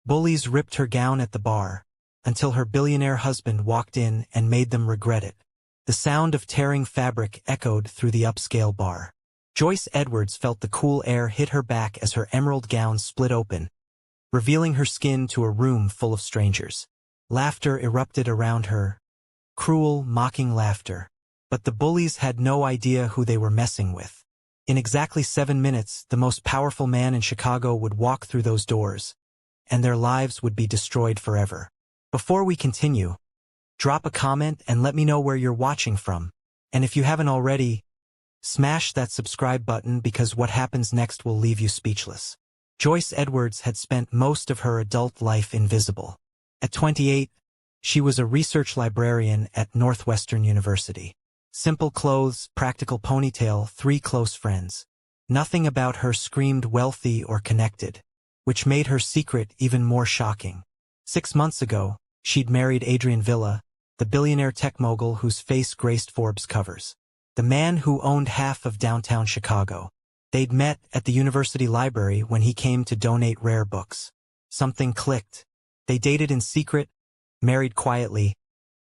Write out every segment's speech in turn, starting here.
Bullies ripped her gown at the bar, until her billionaire husband walked in and made them regret it. The sound of tearing fabric echoed through the upscale bar. Joyce Edwards felt the cool air hit her back as her emerald gown split open, revealing her skin to a room full of strangers. Laughter erupted around her, cruel, mocking laughter. But the bullies had no idea who they were messing with. In exactly 7 minutes, the most powerful man in Chicago would walk through those doors, and their lives would be destroyed forever. Before we continue, drop a comment and let me know where you're watching from. And if you haven't already, smash that subscribe button because what happens next will leave you speechless. Joyce Edwards had spent most of her adult life invisible. At 28, she was a research librarian at Northwestern University. Simple clothes, practical ponytail, 3 close friends. Nothing about her screamed wealthy or connected, which made her secret even more shocking. 6 months ago, she'd married Adrian Villa, the billionaire tech mogul whose face graced Forbes covers. The man who owned half of downtown Chicago. They'd met at the university library when he came to donate rare books. Something clicked. They dated in secret, married quietly,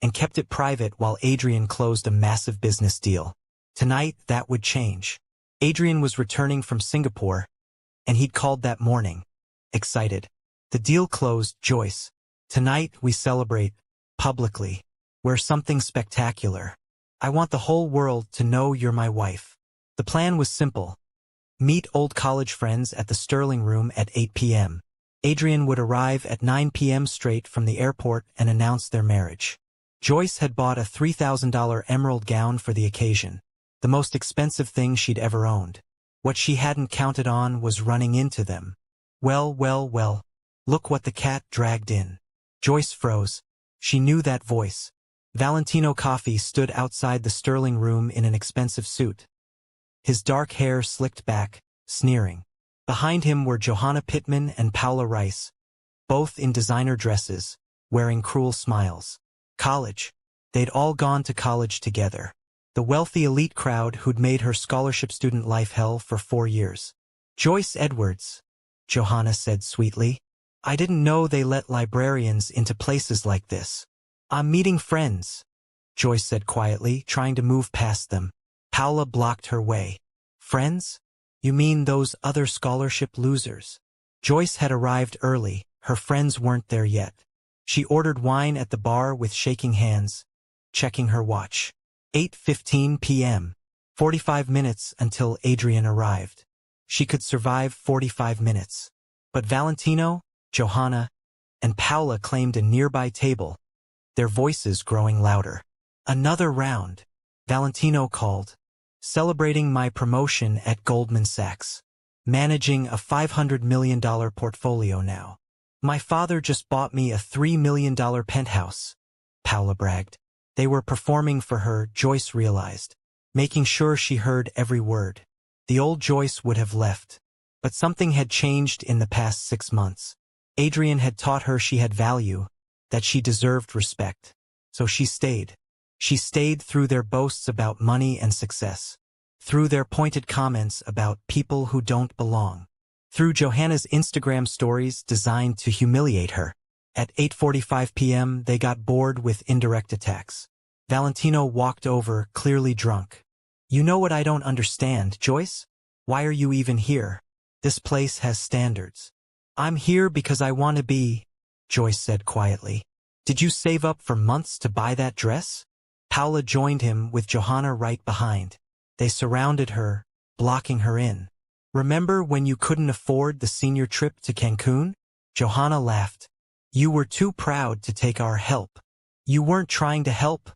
and kept it private while Adrian closed a massive business deal. Tonight, that would change. Adrian was returning from Singapore, and he'd called that morning, excited. The deal closed, Joyce. Tonight, we celebrate, publicly. We're something spectacular. I want the whole world to know you're my wife. The plan was simple. Meet old college friends at the Sterling Room at 8 p.m. Adrian would arrive at 9 p.m. straight from the airport and announce their marriage. Joyce had bought a $3,000 emerald gown for the occasion, the most expensive thing she'd ever owned. What she hadn't counted on was running into them. Well, look what the cat dragged in. Joyce froze. She knew that voice. Valentino Coffey stood outside the Sterling Room in an expensive suit. His dark hair slicked back, sneering. Behind him were Johanna Pittman and Paula Rice, both in designer dresses, wearing cruel smiles. College. They'd all gone to college together. The wealthy elite crowd who'd made her scholarship student life hell for 4 years. Joyce Edwards, Johanna said sweetly. I didn't know they let librarians into places like this. I'm meeting friends, Joyce said quietly, trying to move past them. Paula blocked her way. Friends? You mean those other scholarship losers? Joyce had arrived early. Her friends weren't there yet. She ordered wine at the bar with shaking hands, checking her watch. 8:15 p.m. 45 minutes until Adrian arrived. She could survive 45 minutes. But Valentino, Johanna, and Paula claimed a nearby table, their voices growing louder. Another round, Valentino called. Celebrating my promotion at Goldman Sachs. Managing a $500 million portfolio now. My father just bought me a $3 million penthouse, Paula bragged. They were performing for her, Joyce realized, making sure she heard every word. The old Joyce would have left. But something had changed in the past 6 months. Adrian had taught her she had value, that she deserved respect. So she stayed. She stayed through their boasts about money and success, through their pointed comments about people who don't belong, through Johanna's Instagram stories designed to humiliate her. At 8:45 p.m. they got bored with indirect attacks. Valentino walked over, clearly drunk. You know what I don't understand, Joyce? Why are you even here? This place has standards. I'm here because I want to be, Joyce said quietly. Did you save up for months to buy that dress? Paula joined him with Johanna right behind. They surrounded her, blocking her in. Remember when you couldn't afford the senior trip to Cancun? Johanna laughed. You were too proud to take our help. You weren't trying to help,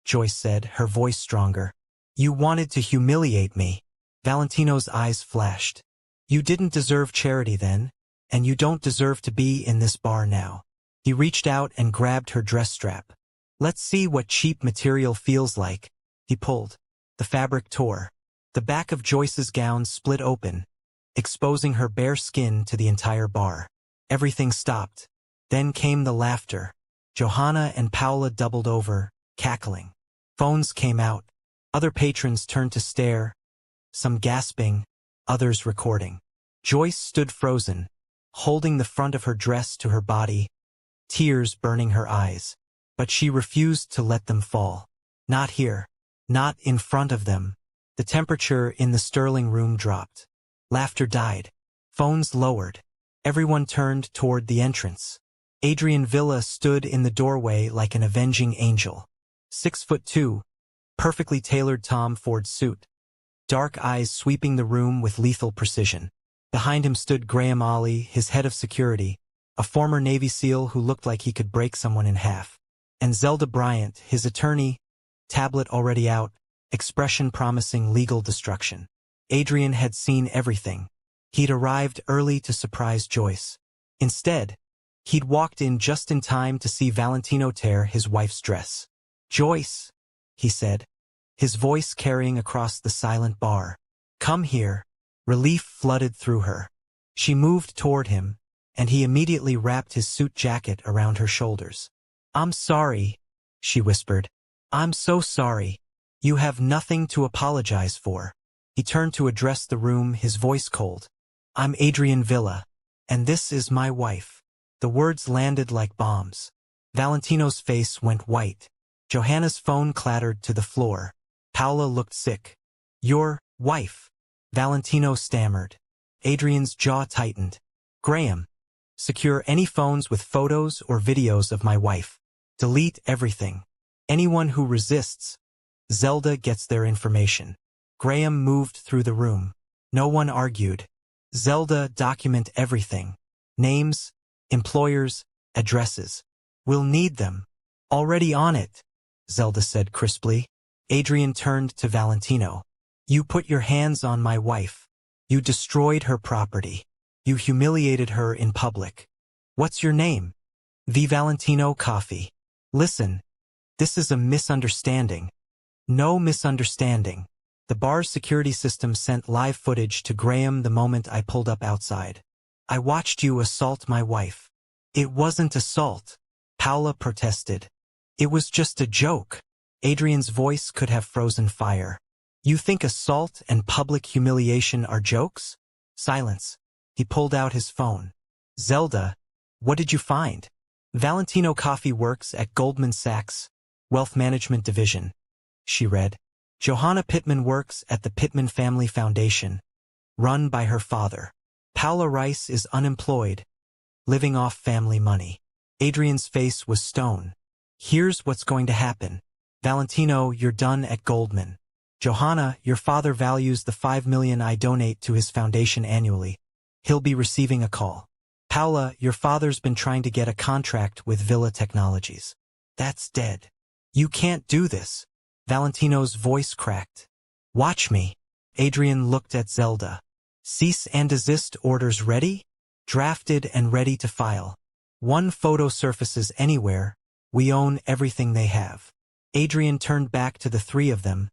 Joyce said, her voice stronger. You wanted to humiliate me. Valentino's eyes flashed. You didn't deserve charity then, and you don't deserve to be in this bar now. He reached out and grabbed her dress strap. Let's see what cheap material feels like. He pulled. The fabric tore. The back of Joyce's gown split open, exposing her bare skin to the entire bar. Everything stopped. Then came the laughter. Johanna and Paula doubled over, cackling. Phones came out. Other patrons turned to stare, some gasping, others recording. Joyce stood frozen, holding the front of her dress to her body, tears burning her eyes. But she refused to let them fall. Not here. Not in front of them. The temperature in the Sterling room dropped. Laughter died. Phones lowered. Everyone turned toward the entrance. Adrian Villa stood in the doorway like an avenging angel. 6'2", perfectly tailored Tom Ford suit. Dark eyes sweeping the room with lethal precision. Behind him stood Graham Ollie, his head of security, a former Navy SEAL who looked like he could break someone in half. And Zelda Bryant, his attorney, tablet already out, expression promising legal destruction. Adrian had seen everything. He'd arrived early to surprise Joyce. Instead, he'd walked in just in time to see Valentino tear his wife's dress. "Joyce," he said, his voice carrying across the silent bar. "Come here." Relief flooded through her. She moved toward him, and he immediately wrapped his suit jacket around her shoulders. "I'm sorry," she whispered. "I'm so sorry. You have nothing to apologize for." He turned to address the room, his voice cold. "I'm Adrian Villa, and this is my wife." The words landed like bombs. Valentino's face went white. Johanna's phone clattered to the floor. Paula looked sick. "Your wife," Valentino stammered. Adrian's jaw tightened. "Graham, secure any phones with photos or videos of my wife. Delete everything. Anyone who resists, Zelda gets their information." Graham moved through the room. No one argued. "Zelda, document everything. Names, employers, addresses. We'll need them." "Already on it," Zelda said crisply. Adrian turned to Valentino. "You put your hands on my wife. You destroyed her property. You humiliated her in public. What's your name?" "V. Valentino Coffee." "Listen, this is a misunderstanding." "No misunderstanding. The bar's security system sent live footage to Graham the moment I pulled up outside. I watched you assault my wife." "It wasn't assault," Paula protested. "It was just a joke." Adrian's voice could have frozen fire. "You think assault and public humiliation are jokes?" Silence. He pulled out his phone. "Zelda, what did you find?" "Valentino Coffee works at Goldman Sachs, Wealth Management Division," she read. "Johanna Pittman works at the Pittman Family Foundation, run by her father. Paula Rice is unemployed, living off family money." Adrian's face was stone. "Here's what's going to happen. Valentino, you're done at Goldman. Johanna, your father values the $5 million I donate to his foundation annually. He'll be receiving a call. Paula, your father's been trying to get a contract with Villa Technologies. That's dead. You can't do this." Valentino's voice cracked. "Watch me." Adrian looked at Zelda. "Cease and desist orders ready? Drafted and ready to file. One photo surfaces anywhere, we own everything they have." Adrian turned back to the three of them,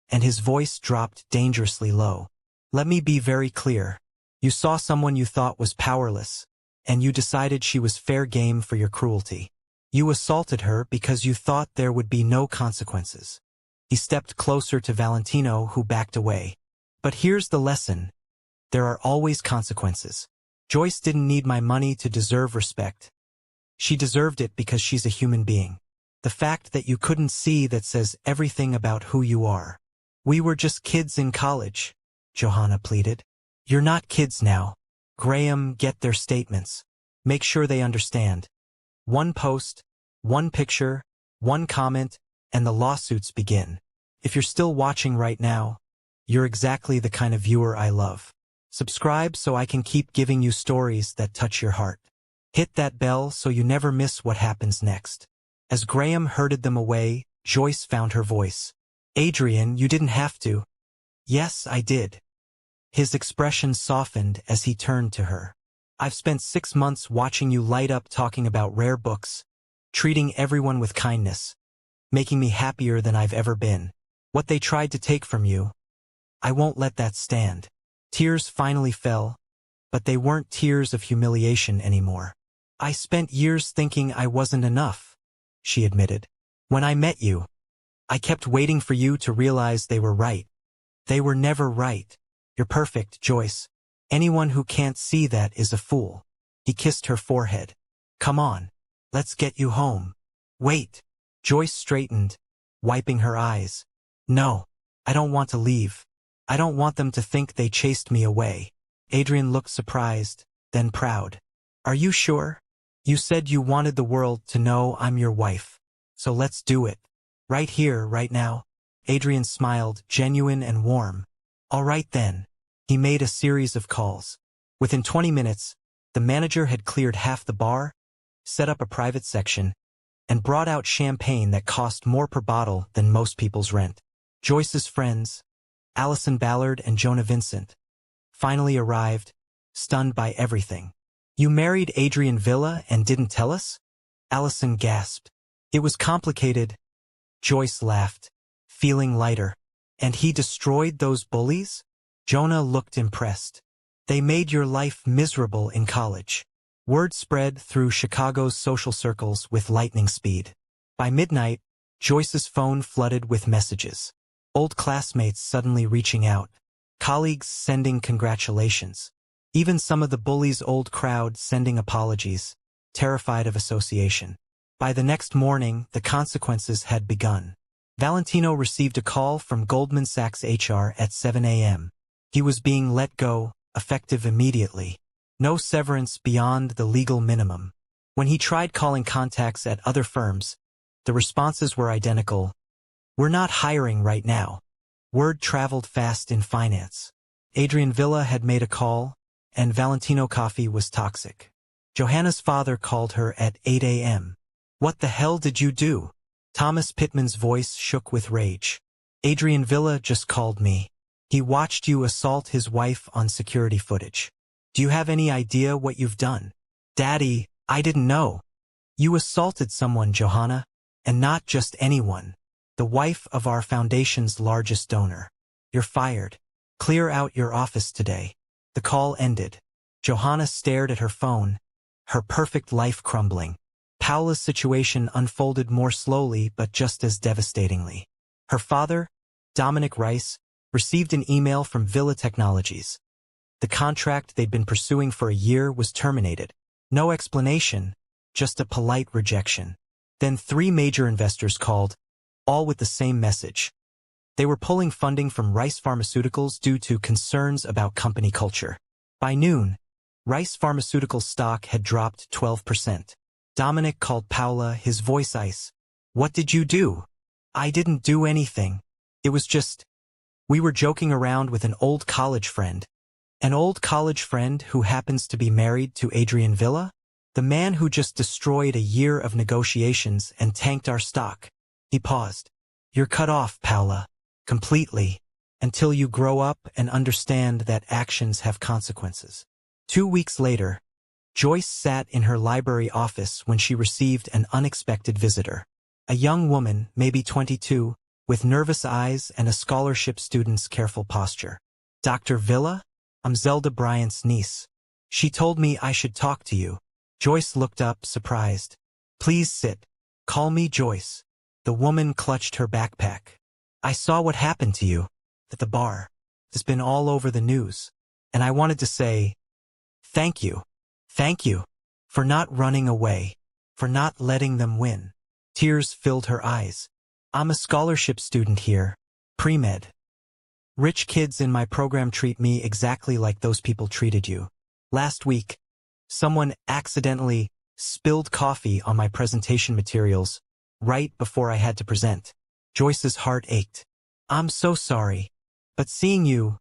and his voice dropped dangerously low. "Let me be very clear. You saw someone you thought was powerless, and you decided she was fair game for your cruelty. You assaulted her because you thought there would be no consequences." He stepped closer to Valentino, who backed away. "But here's the lesson. There are always consequences. Joyce didn't need my money to deserve respect. She deserved it because she's a human being. The fact that you couldn't see that says everything about who you are." "We were just kids in college," Johanna pleaded. "You're not kids now. Graham, get their statements. Make sure they understand. One post, one picture, one comment, and the lawsuits begin. If you're still watching right now, you're exactly the kind of viewer I love. Subscribe so I can keep giving you stories that touch your heart. Hit that bell so you never miss what happens next." As Graham herded them away, Joyce found her voice. "Adrian, you didn't have to." "Yes, I did." His expression softened as he turned to her. "I've spent 6 months watching you light up talking about rare books, treating everyone with kindness, making me happier than I've ever been. What they tried to take from you, I won't let that stand." Tears finally fell, but they weren't tears of humiliation anymore. "I spent years thinking I wasn't enough," she admitted. "When I met you, I kept waiting for you to realize they were right. They were never right. You're perfect, Joyce. Anyone who can't see that is a fool." He kissed her forehead. Come on. Let's get you home. Wait. Joyce straightened, wiping her eyes. No. I don't want to leave. I don't want them to think they chased me away. Adrian looked surprised, then proud. Are you sure? You said you wanted the world to know I'm your wife. So let's do it. Right here, right now. Adrian smiled, genuine and warm. All right then. He made a series of calls. Within 20 minutes, the manager had cleared half the bar, set up a private section, and brought out champagne that cost more per bottle than most people's rent. Joyce's friends, Allison Ballard and Jonah Vincent, finally arrived, stunned by everything. You married Adrian Villa and didn't tell us? Allison gasped. It was complicated. Joyce laughed, feeling lighter. And he destroyed those bullies? Jonah looked impressed. They made your life miserable in college. Word spread through Chicago's social circles with lightning speed. By midnight, Joyce's phone flooded with messages. Old classmates suddenly reaching out. Colleagues sending congratulations. Even some of the bullies' old crowd sending apologies, terrified of association. By the next morning, the consequences had begun. Valentino received a call from Goldman Sachs HR at 7 a.m. He was being let go, effective immediately. No severance beyond the legal minimum. When he tried calling contacts at other firms, the responses were identical. We're not hiring right now. Word traveled fast in finance. Adrian Villa had made a call, and Valentino coffee was toxic. Johanna's father called her at 8 a.m. What the hell did you do? Thomas Pittman's voice shook with rage. Adrian Villa just called me. He watched you assault his wife on security footage. Do you have any idea what you've done? Daddy, I didn't know. You assaulted someone, Johanna, and not just anyone. The wife of our foundation's largest donor. You're fired. Clear out your office today. The call ended. Johanna stared at her phone, her perfect life crumbling. Paula's situation unfolded more slowly but just as devastatingly. Her father, Dominic Rice, received an email from Villa Technologies. The contract they'd been pursuing for a year was terminated. No explanation, just a polite rejection. Then 3 major investors called, all with the same message. They were pulling funding from Rice Pharmaceuticals due to concerns about company culture. By noon, Rice Pharmaceuticals stock had dropped 12%. Dominic called Paula, his voice ice. What did you do? I didn't do anything. It was just, we were joking around with an old college friend. An old college friend who happens to be married to Adrian Villa? The man who just destroyed a year of negotiations and tanked our stock. He paused. You're cut off, Paula. Completely. Until you grow up and understand that actions have consequences. 2 weeks later, Joyce sat in her library office when she received an unexpected visitor. A young woman, maybe 22, with nervous eyes and a scholarship student's careful posture. Dr. Villa? I'm Zelda Bryant's niece. She told me I should talk to you. Joyce looked up, surprised. Please sit. Call me Joyce. The woman clutched her backpack. I saw what happened to you at the bar. It's been all over the news. And I wanted to say, thank you. Thank you. For not running away. For not letting them win. Tears filled her eyes. I'm a scholarship student here. Pre-med. Rich kids in my program treat me exactly like those people treated you. Last week, someone accidentally spilled coffee on my presentation materials right before I had to present. Joyce's heart ached. I'm so sorry. But seeing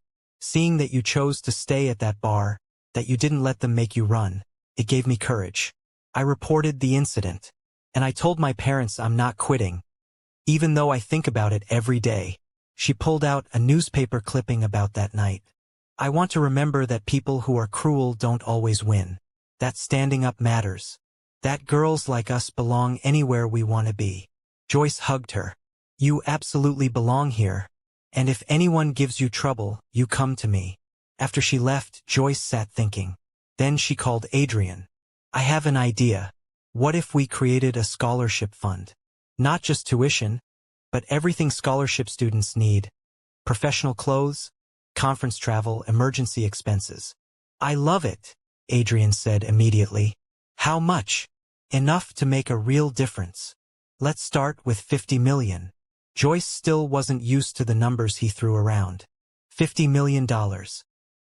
that you chose to stay at that bar, that you didn't let them make you run, it gave me courage. I reported the incident. And I told my parents I'm not quitting. Even though I think about it every day. She pulled out a newspaper clipping about that night. I want to remember that people who are cruel don't always win. That standing up matters. That girls like us belong anywhere we want to be. Joyce hugged her. You absolutely belong here. And if anyone gives you trouble, you come to me. After she left, Joyce sat thinking. Then she called Adrian. I have an idea. What if we created a scholarship fund? Not just tuition, but everything scholarship students need. Professional clothes, conference travel, emergency expenses. I love it. Adrian said immediately. How much? Enough to make a real difference. Let's start with 50 million. Joyce still wasn't used to the numbers he threw around. $50 million.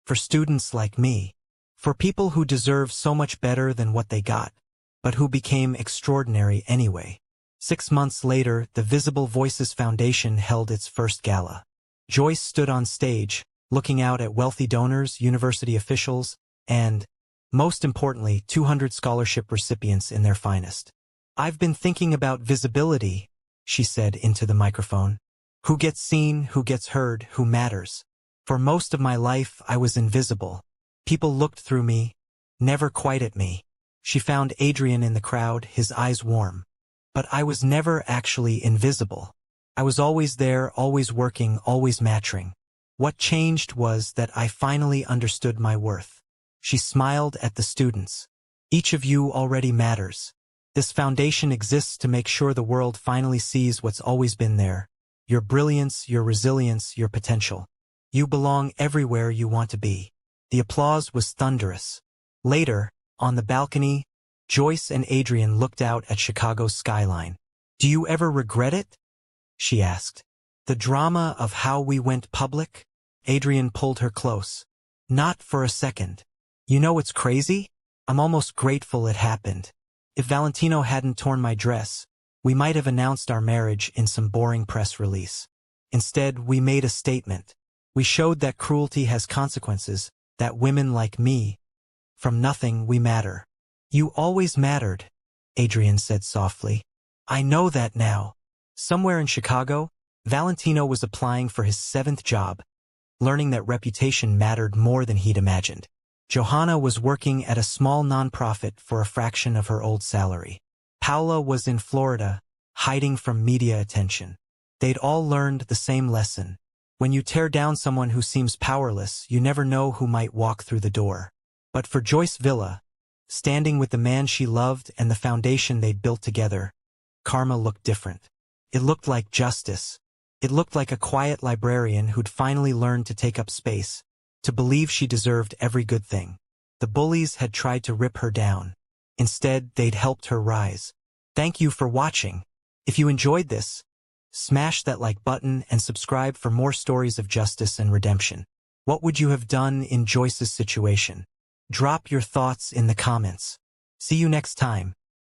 For students like me. For people who deserve so much better than what they got, but who became extraordinary anyway. 6 months later, the Visible Voices Foundation held its first gala. Joyce stood on stage, looking out at wealthy donors, university officials, and, most importantly, 200 scholarship recipients in their finest. I've been thinking about visibility, she said into the microphone. Who gets seen, who gets heard, who matters. For most of my life, I was invisible. People looked through me, never quite at me. She found Adrian in the crowd, his eyes warm. But I was never actually invisible. I was always there, always working, always matching. What changed was that I finally understood my worth. She smiled at the students. Each of you already matters. This foundation exists to make sure the world finally sees what's always been there. Your brilliance, your resilience, your potential. You belong everywhere you want to be. The applause was thunderous. Later, on the balcony, Joyce and Adrian looked out at Chicago's skyline. Do you ever regret it? She asked. The drama of how we went public? Adrian pulled her close. Not for a second. You know what's crazy? I'm almost grateful it happened. If Valentino hadn't torn my dress, we might have announced our marriage in some boring press release. Instead, we made a statement. We showed that cruelty has consequences, that women like me, from nothing we matter. You always mattered, Adrian said softly. I know that now. Somewhere in Chicago, Valentino was applying for his 7th job, learning that reputation mattered more than he'd imagined. Johanna was working at a small nonprofit for a fraction of her old salary. Paula was in Florida, hiding from media attention. They'd all learned the same lesson. When you tear down someone who seems powerless, you never know who might walk through the door. But for Joyce Villa, standing with the man she loved and the foundation they'd built together, karma looked different. It looked like justice. It looked like a quiet librarian who'd finally learned to take up space, to believe she deserved every good thing. The bullies had tried to rip her down. Instead, they'd helped her rise. Thank you for watching. If you enjoyed this, smash that like button and subscribe for more stories of justice and redemption. What would you have done in Joyce's situation? Drop your thoughts in the comments. See you next time.